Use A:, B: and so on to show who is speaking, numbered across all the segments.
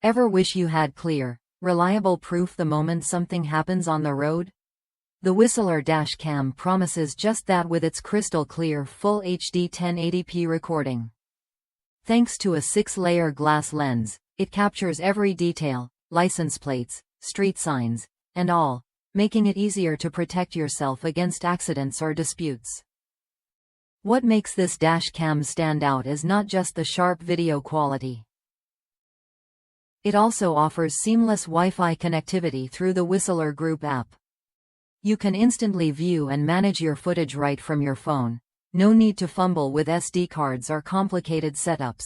A: Ever wish you had clear, reliable proof the moment something happens on the road? The Whistler dash cam promises just that with its crystal clear Full HD 1080p recording. Thanks to a 6-layer glass lens, it captures every detail, license plates, street signs, and all, making it easier to protect yourself against accidents or disputes. What makes this dash cam stand out is not just the sharp video quality. It also offers seamless Wi-Fi connectivity through the Whistler Group app. You can instantly view and manage your footage right from your phone. No need to fumble with SD cards or complicated setups.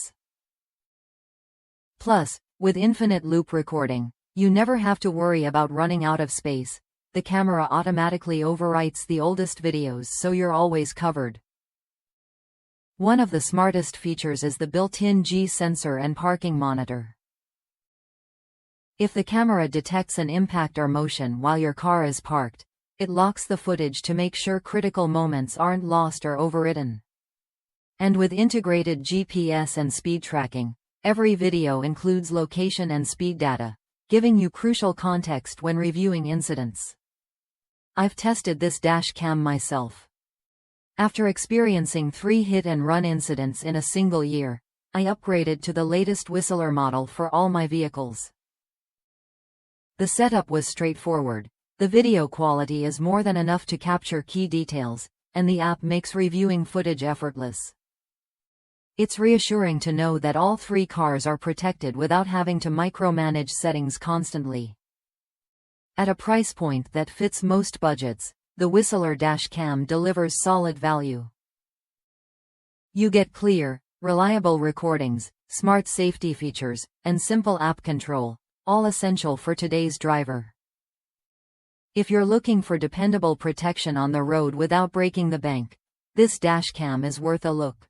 A: Plus, with infinite loop recording, you never have to worry about running out of space. The camera automatically overwrites the oldest videos so you're always covered. One of the smartest features is the built-in G sensor and parking monitor. If the camera detects an impact or motion while your car is parked, it locks the footage to make sure critical moments aren't lost or overwritten. And with integrated GPS and speed tracking, every video includes location and speed data, giving you crucial context when reviewing incidents. I've tested this dash cam myself. After experiencing 3 hit-and-run incidents in a single year, I upgraded to the latest Whistler model for all my vehicles. The setup was straightforward. The video quality is more than enough to capture key details, and the app makes reviewing footage effortless. It's reassuring to know that all 3 cars are protected without having to micromanage settings constantly. At a price point that fits most budgets, the Whistler dash cam delivers solid value. You get clear, reliable recordings, smart safety features, and simple app control, all essential for today's driver. If you're looking for dependable protection on the road without breaking the bank, this dash cam is worth a look.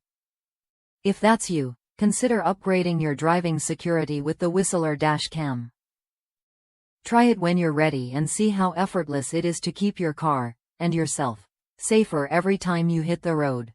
A: If that's you, consider upgrading your driving security with the Whistler dash cam. Try it when you're ready and see how effortless it is to keep your car, and yourself, safer every time you hit the road.